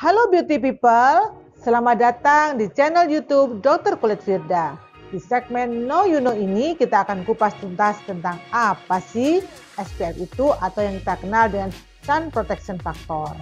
Halo beauty people, selamat datang di channel YouTube Dr. Kulit Firda. Di segmen Know You Know ini kita akan kupas tuntas tentang apa sih SPF itu atau yang kita kenal dengan Sun Protection Factor.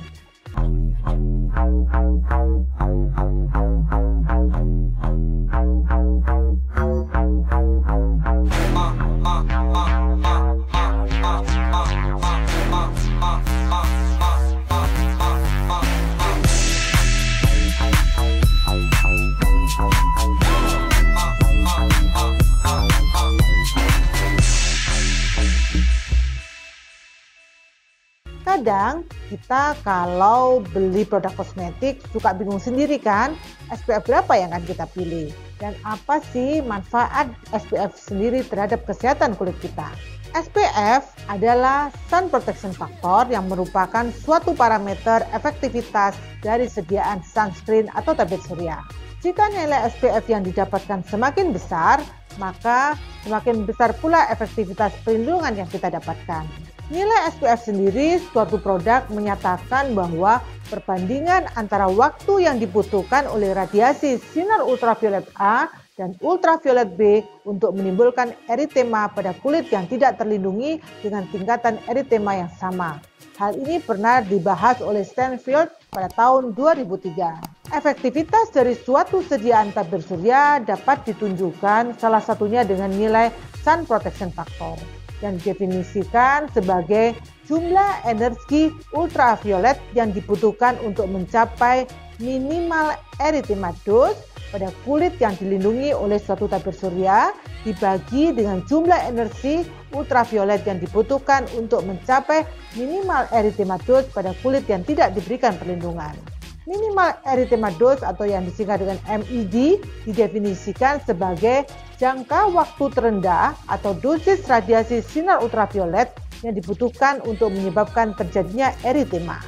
Kadang kita kalau beli produk kosmetik suka bingung sendiri kan, SPF berapa yang akan kita pilih? Dan apa sih manfaat SPF sendiri terhadap kesehatan kulit kita? SPF adalah Sun Protection Factor yang merupakan suatu parameter efektivitas dari sediaan sunscreen atau tabir surya. Jika nilai SPF yang didapatkan semakin besar, maka semakin besar pula efektivitas perlindungan yang kita dapatkan. Nilai SPF sendiri suatu produk menyatakan bahwa perbandingan antara waktu yang dibutuhkan oleh radiasi sinar ultraviolet A dan ultraviolet B untuk menimbulkan eritema pada kulit yang tidak terlindungi dengan tingkatan eritema yang sama. Hal ini pernah dibahas oleh Stanfield pada tahun 2003. Efektivitas dari suatu sediaan tabir surya dapat ditunjukkan salah satunya dengan nilai Sun Protection Factor yang didefinisikan sebagai jumlah energi ultraviolet yang dibutuhkan untuk mencapai minimal erythema dose pada kulit yang dilindungi oleh suatu tabir surya dibagi dengan jumlah energi ultraviolet yang dibutuhkan untuk mencapai minimal erythema dose pada kulit yang tidak diberikan perlindungan. Minimal erythema dose atau yang disingkat dengan MED didefinisikan sebagai jangka waktu terendah atau dosis radiasi sinar ultraviolet yang dibutuhkan untuk menyebabkan terjadinya eritema.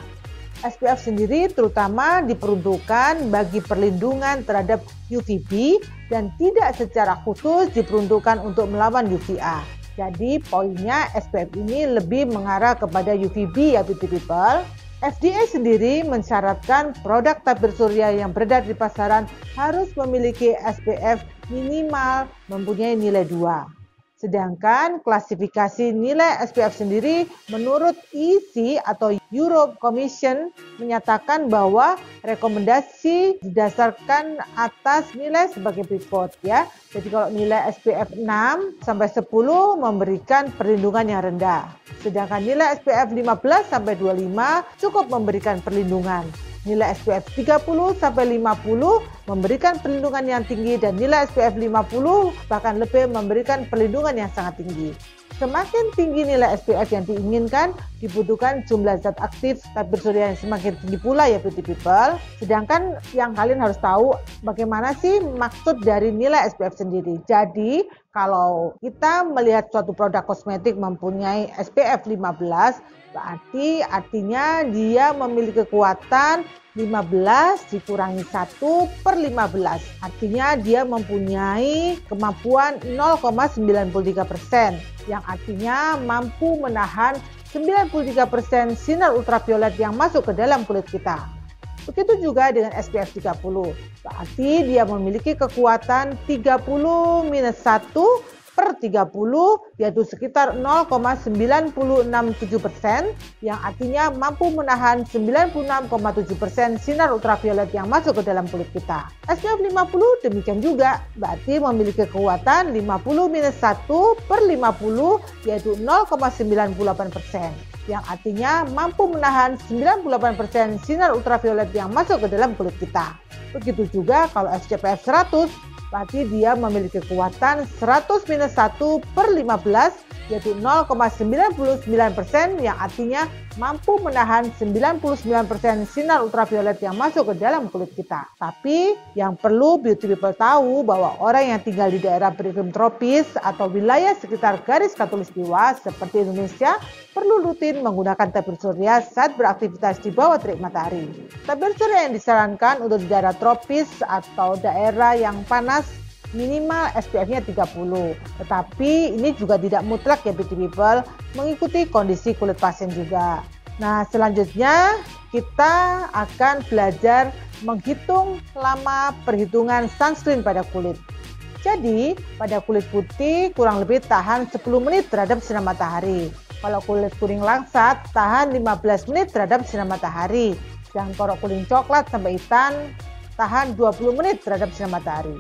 SPF sendiri terutama diperuntukkan bagi perlindungan terhadap UVB dan tidak secara khusus diperuntukkan untuk melawan UVA. Jadi poinnya SPF ini lebih mengarah kepada UVB ya beauty people. FDA sendiri mensyaratkan produk tabir surya yang beredar di pasaran harus memiliki SPF minimal mempunyai nilai 2. Sedangkan klasifikasi nilai SPF sendiri menurut EC atau Europe Commission menyatakan bahwa rekomendasi didasarkan atas nilai sebagai berikut ya. Jadi kalau nilai SPF 6 sampai 10 memberikan perlindungan yang rendah. Sedangkan nilai SPF 15 sampai 25 cukup memberikan perlindungan. Nilai SPF 30 sampai 50 memberikan perlindungan yang tinggi dan nilai SPF 50 bahkan lebih memberikan perlindungan yang sangat tinggi. Semakin tinggi nilai SPF yang diinginkan, dibutuhkan jumlah zat aktif tabir surya yang semakin tinggi pula ya beauty people. Sedangkan yang kalian harus tahu bagaimana sih maksud dari nilai SPF sendiri. Jadi kalau kita melihat suatu produk kosmetik mempunyai SPF 15, berarti artinya dia memiliki kekuatan 15 dikurangi 1/15. Artinya dia mempunyai kemampuan 0,93%. Yang artinya mampu menahan 93% sinar ultraviolet yang masuk ke dalam kulit kita. Begitu juga dengan SPF 30. Berarti dia memiliki kekuatan 30-1/30 yaitu sekitar 0,9667% yang artinya mampu menahan 96,7% sinar ultraviolet yang masuk ke dalam kulit kita. SPF 50 demikian juga, berarti memiliki kekuatan 50-1/50 yaitu 0,98% yang artinya mampu menahan 98% sinar ultraviolet yang masuk ke dalam kulit kita. Begitu juga kalau SPF 100, berarti dia memiliki kekuatan 100-1/15 yaitu 0,99% yang artinya mampu menahan 99% sinar ultraviolet yang masuk ke dalam kulit kita. Tapi yang perlu beauty people tahu bahwa orang yang tinggal di daerah beriklim tropis atau wilayah sekitar garis khatulistiwa seperti Indonesia perlu rutin menggunakan tabir surya saat beraktivitas di bawah terik matahari. Tabir surya yang disarankan untuk di daerah tropis atau daerah yang panas minimal SPF-nya 30. Tetapi ini juga tidak mutlak ya beauty people, mengikuti kondisi kulit pasien juga. Nah, selanjutnya kita akan belajar menghitung lama perhitungan sunscreen pada kulit. Jadi, pada kulit putih kurang lebih tahan 10 menit terhadap sinar matahari. Kalau kulit kuning langsat, tahan 15 menit terhadap sinar matahari. Dan kalau kuning coklat sampai hitam, tahan 20 menit terhadap sinar matahari.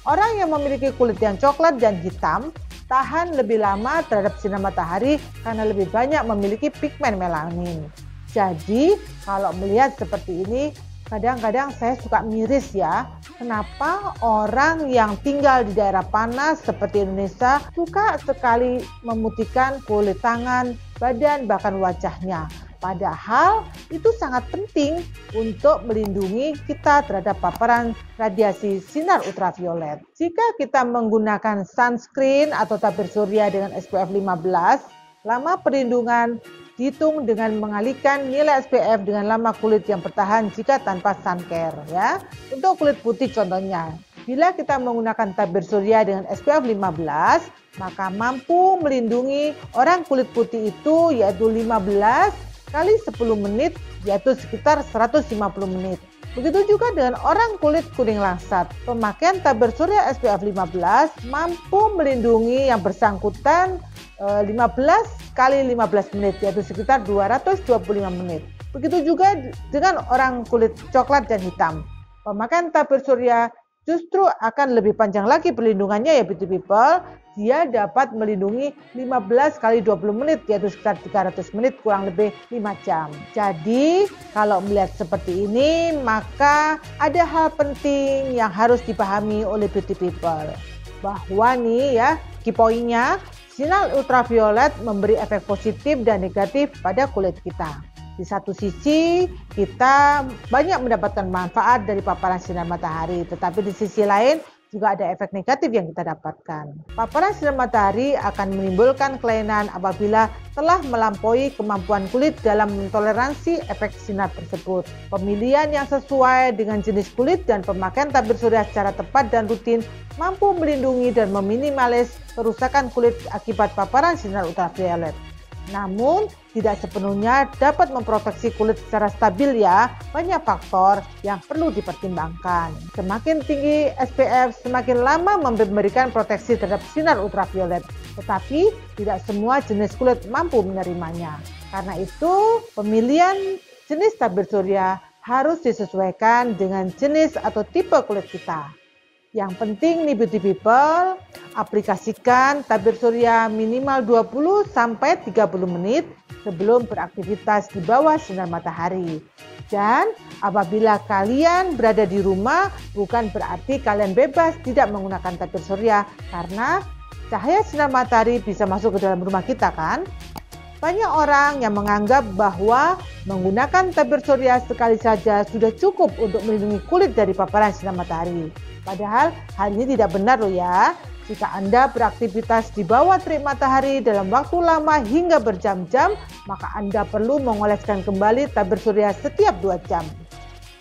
Orang yang memiliki kulit yang coklat dan hitam, tahan lebih lama terhadap sinar matahari karena lebih banyak memiliki pigmen melanin. Jadi, kalau melihat seperti ini, kadang-kadang saya suka miris ya. Kenapa orang yang tinggal di daerah panas seperti Indonesia suka sekali memutihkan kulit tangan, badan, bahkan wajahnya. Padahal itu sangat penting untuk melindungi kita terhadap paparan radiasi sinar ultraviolet. Jika kita menggunakan sunscreen atau tabir surya dengan SPF 15, lama perlindungan dihitung dengan mengalihkan nilai SPF dengan lama kulit yang bertahan jika tanpa sun care ya. Untuk kulit putih contohnya, bila kita menggunakan tabir surya dengan SPF 15, maka mampu melindungi orang kulit putih itu yaitu 15 kali 10 menit yaitu sekitar 150 menit. Begitu juga dengan orang kulit kuning langsat. Pemakaian tabir surya SPF 15 mampu melindungi yang bersangkutan 15 kali 15 menit yaitu sekitar 225 menit. Begitu juga dengan orang kulit coklat dan hitam. Pemakaian tabir surya justru akan lebih panjang lagi perlindungannya ya beauty people. Dia dapat melindungi 15 kali 20 menit yaitu sekitar 300 menit kurang lebih 5 jam. Jadi kalau melihat seperti ini maka ada hal penting yang harus dipahami oleh beauty people. Bahwa nih ya key point-nya, sinar ultraviolet memberi efek positif dan negatif pada kulit kita. Di satu sisi kita banyak mendapatkan manfaat dari paparan sinar matahari, tetapi di sisi lain juga ada efek negatif yang kita dapatkan. Paparan sinar matahari akan menimbulkan kelainan apabila telah melampaui kemampuan kulit dalam mentoleransi efek sinar tersebut. Pemilihan yang sesuai dengan jenis kulit dan pemakaian tabir surya secara tepat dan rutin mampu melindungi dan meminimalis kerusakan kulit akibat paparan sinar ultraviolet. Namun, tidak sepenuhnya dapat memproteksi kulit secara stabil ya. Banyak faktor yang perlu dipertimbangkan. Semakin tinggi SPF, semakin lama memberikan proteksi terhadap sinar ultraviolet. Tetapi, tidak semua jenis kulit mampu menerimanya. Karena itu, pemilihan jenis tabir surya harus disesuaikan dengan jenis atau tipe kulit kita. Yang penting nih beauty people, aplikasikan tabir surya minimal 20-30 menit sebelum beraktivitas di bawah sinar matahari. Dan apabila kalian berada di rumah, bukan berarti kalian bebas tidak menggunakan tabir surya karena cahaya sinar matahari bisa masuk ke dalam rumah kita kan? Banyak orang yang menganggap bahwa menggunakan tabir surya sekali saja sudah cukup untuk melindungi kulit dari paparan sinar matahari. Padahal hal ini tidak benar loh ya. Jika Anda beraktivitas di bawah terik matahari dalam waktu lama hingga berjam-jam, maka Anda perlu mengoleskan kembali tabir surya setiap 2 jam.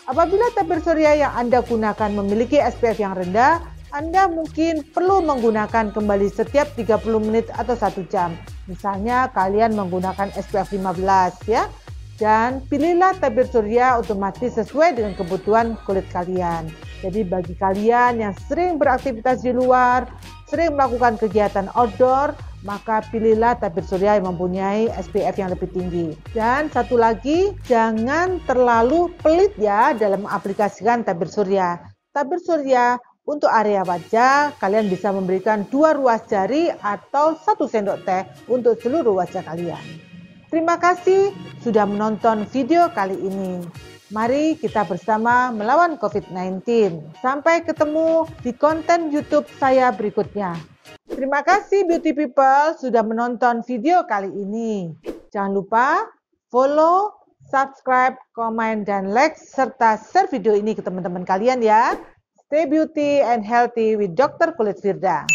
Apabila tabir surya yang Anda gunakan memiliki SPF yang rendah, Anda mungkin perlu menggunakan kembali setiap 30 menit atau 1 jam. Misalnya kalian menggunakan SPF 15 ya. Dan pilihlah tabir surya otomatis sesuai dengan kebutuhan kulit kalian. Jadi bagi kalian yang sering beraktivitas di luar, sering melakukan kegiatan outdoor, maka pilihlah tabir surya yang mempunyai SPF yang lebih tinggi. Dan satu lagi, jangan terlalu pelit ya dalam mengaplikasikan tabir surya. Tabir surya untuk area wajah, kalian bisa memberikan 2 ruas jari atau 1 sendok teh untuk seluruh wajah kalian. Terima kasih sudah menonton video kali ini. Mari kita bersama melawan COVID-19. Sampai ketemu di konten YouTube saya berikutnya. Terima kasih beauty people sudah menonton video kali ini. Jangan lupa follow, subscribe, komen, dan like, serta share video ini ke teman-teman kalian ya. Stay beauty and healthy with Dr. Kulit Firda.